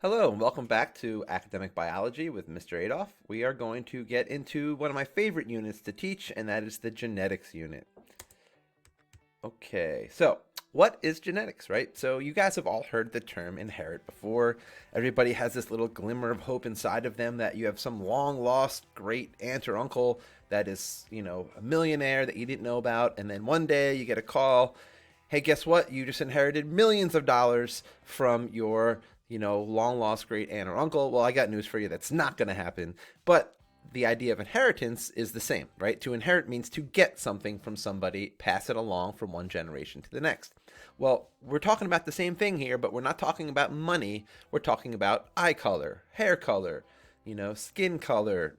Hello, and welcome back to Academic Biology with Mr. Adolph. We are going to get into one of my favorite units to teach, and that is the genetics unit. Okay, so what is genetics, right? So you guys have all heard the term inherit before. Everybody has this little glimmer of hope inside of them that you have some long lost great aunt or uncle that is, a millionaire that you didn't know about, and then one day you get a call. Hey, guess what? You just inherited millions of dollars from your, long lost great aunt or uncle. Well, I got news for you. That's not going to happen. But the idea of inheritance is the same, right? To inherit means to get something from somebody, pass it along from one generation to the next. Well, we're talking about the same thing here, but we're not talking about money. We're talking about eye color, hair color, skin color,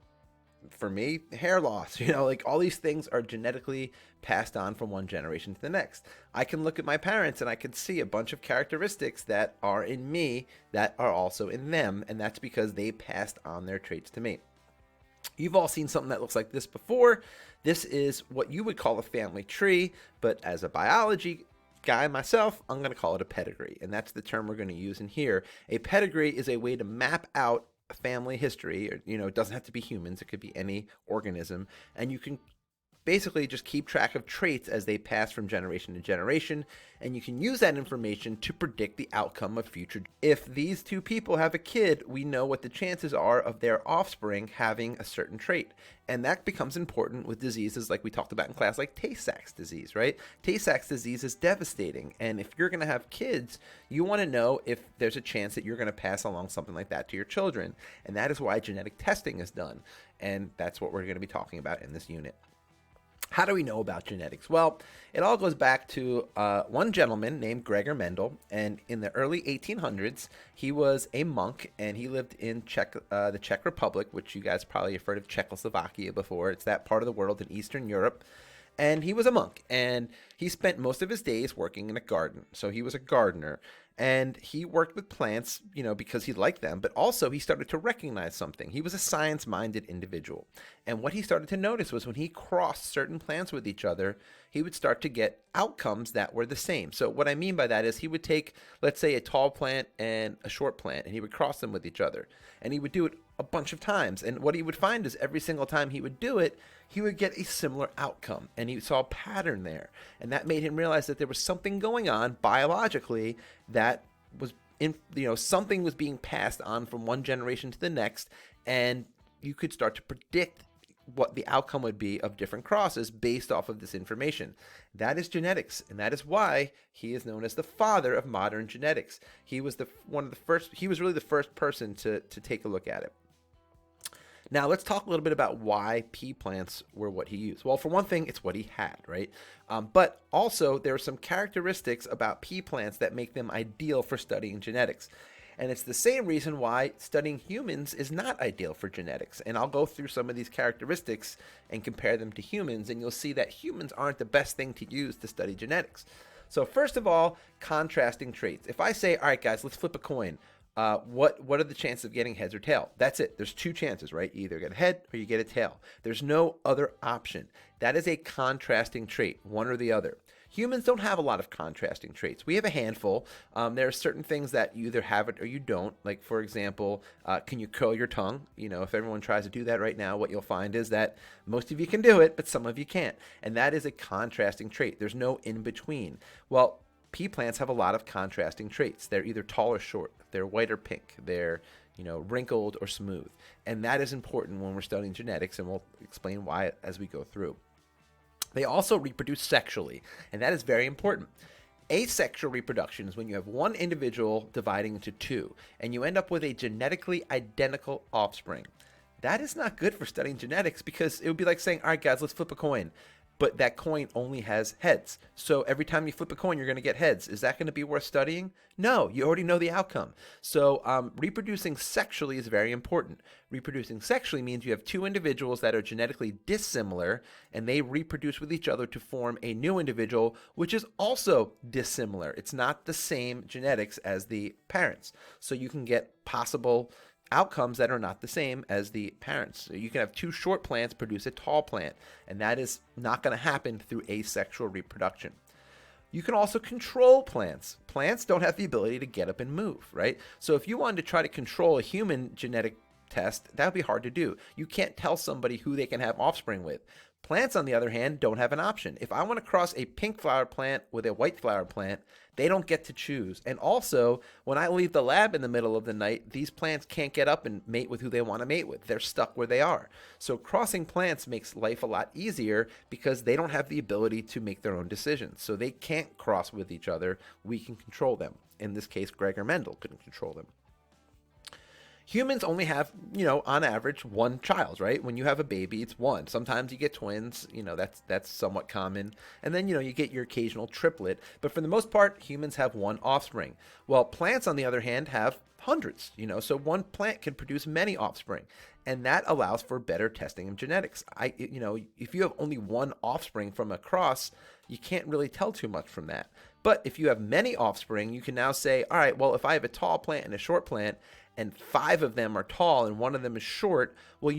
for me, hair loss, like all these things are genetically passed on from one generation to the next. I can look at my parents and I can see a bunch of characteristics that are in me that are also in them, and that's because they passed on their traits to me. You've all seen something that looks like this before. This is what you would call a family tree, but as a biology guy myself, I'm going to call it a pedigree, and that's the term we're going to use in here. A pedigree is a way to map out family history. It doesn't have to be humans, it could be any organism, and you can basically just keep track of traits as they pass from generation to generation, and you can use that information to predict the outcome of future. If these two people have a kid, we know what the chances are of their offspring having a certain trait. And that becomes important with diseases like we talked about in class, like Tay-Sachs disease, right? Tay-Sachs disease is devastating. And if you're going to have kids, you want to know if there's a chance that you're going to pass along something like that to your children. And that is why genetic testing is done. And that's what we're going to be talking about in this unit. How do we know about genetics? Well, it all goes back to one gentleman named Gregor Mendel, and in the early 1800s, he was a monk, and he lived in the Czech Republic, which you guys probably have heard of Czechoslovakia before. It's that part of the world in Eastern Europe. And he was a monk, and he spent most of his days working in a garden. So he was a gardener, and he worked with plants, because he liked them, but also he started to recognize something. He was a science-minded individual. And what he started to notice was when he crossed certain plants with each other, he would start to get outcomes that were the same. So what I mean by that is he would take, let's say, a tall plant and a short plant, and he would cross them with each other. And he would do it a bunch of times. And what he would find is every single time he would do it, he would get a similar outcome. And he saw a pattern there. And that made him realize that there was something going on biologically that was something was being passed on from one generation to the next, and you could start to predict what the outcome would be of different crosses based off of this information. That is genetics, and that is why he is known as the father of modern genetics. He was he was really the first person to take a look at it. Now, let's talk a little bit about why pea plants were what he used. Well, for one thing, it's what he had, right? But also, there are some characteristics about pea plants that make them ideal for studying genetics. And it's the same reason why studying humans is not ideal for genetics. And I'll go through some of these characteristics and compare them to humans, and you'll see that humans aren't the best thing to use to study genetics. So first of all, contrasting traits. If I say, all right, guys, let's flip a coin. What are the chances of getting heads or tail? That's it. There's two chances, right? You either get a head or you get a tail. There's no other option. That is a contrasting trait, one or the other. Humans don't have a lot of contrasting traits. We have a handful. There are certain things that you either have it or you don't. Like, for example, can you curl your tongue? If everyone tries to do that right now, what you'll find is that most of you can do it, but some of you can't. And that is a contrasting trait. There's no in between. Well, pea plants have a lot of contrasting traits. They're either tall or short. They're white or pink. They're wrinkled or smooth. And that is important when we're studying genetics, and we'll explain why as we go through. They also reproduce sexually, and that is very important. Asexual reproduction is when you have one individual dividing into two, and you end up with a genetically identical offspring. That is not good for studying genetics, because it would be like saying, all right, guys, let's flip a coin. But that coin only has heads. So every time you flip a coin, you're going to get heads. Is that going to be worth studying? No, you already know the outcome. So reproducing sexually is very important. Reproducing sexually means you have two individuals that are genetically dissimilar, and they reproduce with each other to form a new individual, which is also dissimilar. It's not the same genetics as the parents. So you can get possible outcomes that are not the same as the parents. So you can have two short plants produce a tall plant, and that is not going to happen through asexual reproduction. You can also control plants. Plants don't have the ability to get up and move, right? So if you wanted to try to control a human genetic test, that would be hard to do. You can't tell somebody who they can have offspring with. Plants, on the other hand, don't have an option. If I want to cross a pink flower plant with a white flower plant, they don't get to choose. And also, when I leave the lab in the middle of the night, these plants can't get up and mate with who they want to mate with. They're stuck where they are. So crossing plants makes life a lot easier because they don't have the ability to make their own decisions. So they can't cross with each other. We can control them. In this case, Gregor Mendel couldn't control them. Humans only have, on average, one child, right? When you have a baby, it's one. Sometimes you get twins, that's somewhat common. And then, you get your occasional triplet. But for the most part, humans have one offspring. Well, plants, on the other hand, have hundreds, so one plant can produce many offspring. And that allows for better testing of genetics. If you have only one offspring from a cross, you can't really tell too much from that. But if you have many offspring, you can now say, all right, well, if I have a tall plant and a short plant, and 5 of them are tall and 1 of them is short, well,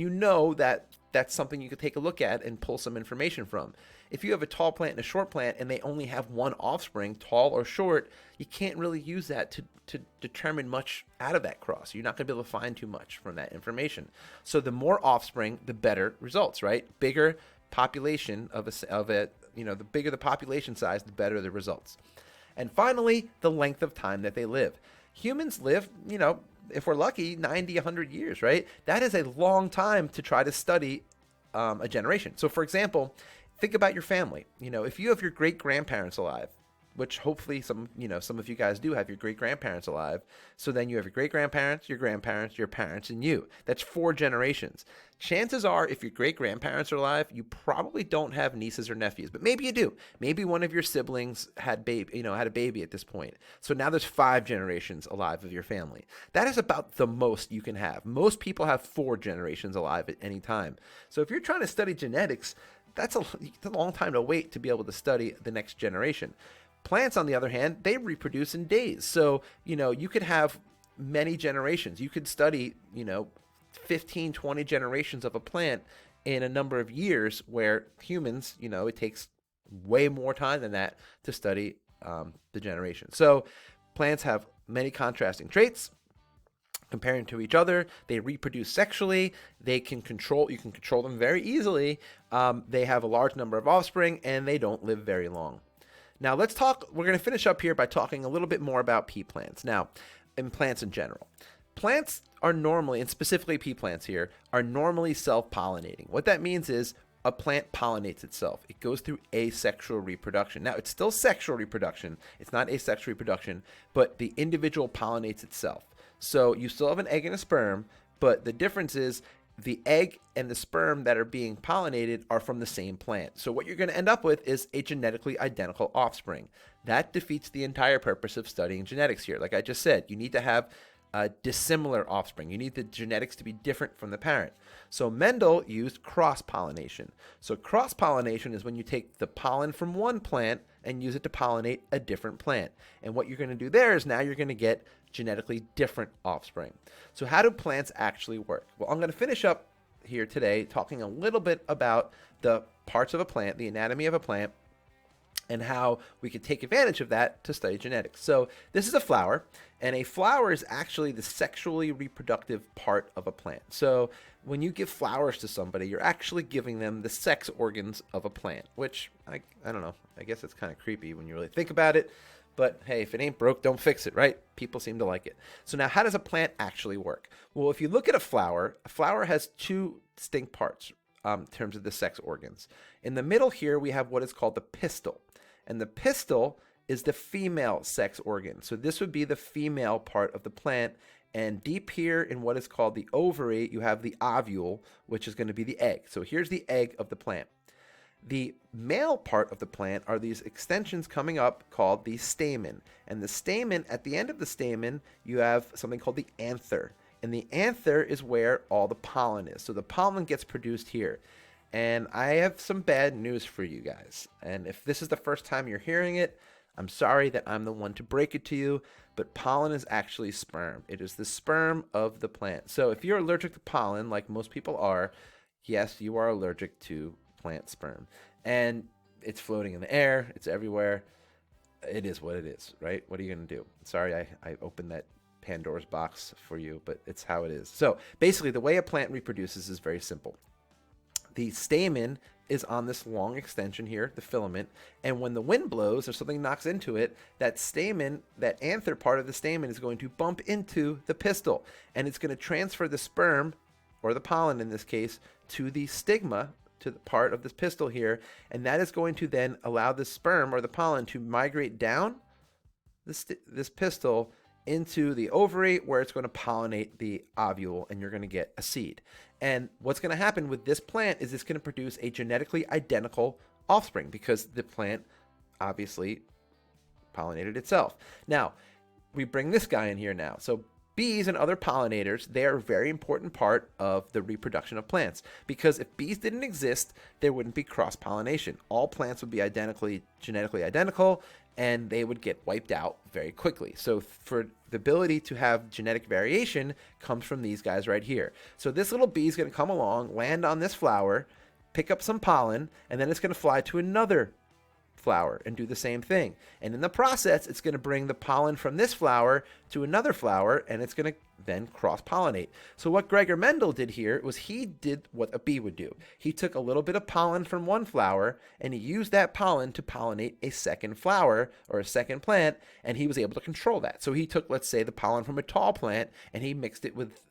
that that's something you could take a look at and pull some information from. If you have a tall plant and a short plant and they only have one offspring, tall or short, you can't really use that to determine much out of that cross. You're not going to be able to find too much from that information. So the more offspring, the better results, right? Bigger population of a the bigger the population size, the better the results. And finally, the length of time that they live. Humans live, if we're lucky, 90, 100 years, right? That is a long time to try to study a generation. So, for example, think about your family. If you have your great-grandparents alive, which hopefully some of you guys do have your great-grandparents alive, so then you have your great-grandparents, your grandparents, your parents, and you. That's 4 generations. Chances are, if your great-grandparents are alive, you probably don't have nieces or nephews, but maybe you do. Maybe one of your siblings had a baby at this point. So now there's 5 generations alive of your family. That is about the most you can have. Most people have 4 generations alive at any time. So if you're trying to study genetics, that's a long time to wait to be able to study the next generation. Plants, on the other hand, they reproduce in days. So, you could have many generations. You could study, 15, 20 generations of a plant in a number of years, where humans, it takes way more time than that to study the generation. So plants have many contrasting traits. Comparing to each other, they reproduce sexually. You can control them very easily. They have a large number of offspring, and they don't live very long. Now we're going to finish up here by talking a little bit more about pea plants. Now, and plants in general. Plants are normally, and specifically pea plants here, are normally self-pollinating. What that means is a plant pollinates itself. It goes through asexual reproduction. Now, it's still sexual reproduction. It's not asexual reproduction, but the individual pollinates itself. So you still have an egg and a sperm, but the difference is the egg and the sperm that are being pollinated are from the same plant. So what you're going to end up with is a genetically identical offspring. That defeats the entire purpose of studying genetics here. Like I just said, you need to have dissimilar offspring. You need the genetics to be different from the parent. So Mendel used cross-pollination. So cross-pollination is when you take the pollen from one plant and use it to pollinate a different plant. And what you're going to do there is now you're going to get genetically different offspring. So how do plants actually work? Well, I'm going to finish up here today talking a little bit about the parts of a plant, the anatomy of a plant, and how we could take advantage of that to study genetics. So this is a flower, and a flower is actually the sexually reproductive part of a plant. So when you give flowers to somebody, you're actually giving them the sex organs of a plant, which I don't know. I guess it's kind of creepy when you really think about it. But hey, if it ain't broke, don't fix it, right? People seem to like it. So now how does a plant actually work? Well, if you look at a flower has 2 distinct parts in terms of the sex organs. In the middle here, we have what is called the pistil. And the pistil is the female sex organ. So this would be the female part of the plant. And deep here in what is called the ovary, you have the ovule, which is going to be the egg. So here's the egg of the plant. The male part of the plant are these extensions coming up called the stamen. And the stamen, at the end of the stamen, you have something called the anther. And the anther is where all the pollen is. So the pollen gets produced here. And I have some bad news for you guys. And if this is the first time you're hearing it, I'm sorry that I'm the one to break it to you, but pollen is actually sperm. It is the sperm of the plant. So if you're allergic to pollen, like most people are, yes, you are allergic to plant sperm. And it's floating in the air. It's everywhere. It is what it is, right? What are you going to do? Sorry, I opened that Pandora's box for you, but it's how it is. So basically, the way a plant reproduces is very simple. The stamen is on this long extension here, the filament, and when the wind blows or something knocks into it, that stamen, that anther part of the stamen is going to bump into the pistil, and it's going to transfer the sperm, or the pollen in this case, to the stigma, to the part of this pistil here, and that is going to then allow the sperm or the pollen to migrate down this pistil into the ovary, where it's going to pollinate the ovule, and you're going to get a seed. And what's going to happen with this plant is it's going to produce a genetically identical offspring, because the plant obviously pollinated itself. Now, we bring this guy in here now. So bees and other pollinators, they are a very important part of the reproduction of plants, because if bees didn't exist, there wouldn't be cross-pollination. All plants would be genetically identical, and they would get wiped out very quickly. So for the ability to have genetic variation comes from these guys right here. So this little bee is going to come along, land on this flower, pick up some pollen, and then it's going to fly to another flower and do the same thing. And in the process, it's going to bring the pollen from this flower to another flower, and it's going to then cross-pollinate. So what Gregor Mendel did here was he did what a bee would do. He took a little bit of pollen from one flower, and he used that pollen to pollinate a second flower or a second plant, and he was able to control that. So he took, let's say, the pollen from a tall plant, and he mixed it with,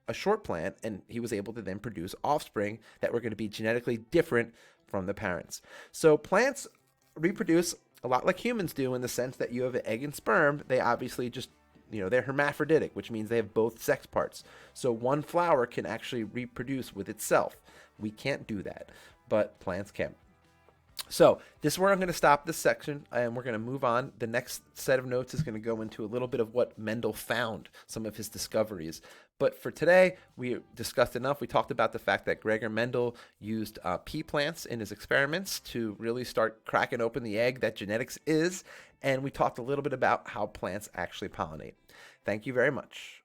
a short plant, and he was able to then produce offspring that were going to be genetically different from the parents. So plants reproduce a lot like humans do, in the sense that you have an egg and sperm. They obviously just, they're hermaphroditic, which means they have both sex parts. So one flower can actually reproduce with itself. We can't do that, but plants can. So this is where I'm going to stop this section, and we're going to move on. The next set of notes is going to go into a little bit of what Mendel found, some of his discoveries. But for today, we discussed enough. We talked about the fact that Gregor Mendel used pea plants in his experiments to really start cracking open the egg that genetics is. And we talked a little bit about how plants actually pollinate. Thank you very much.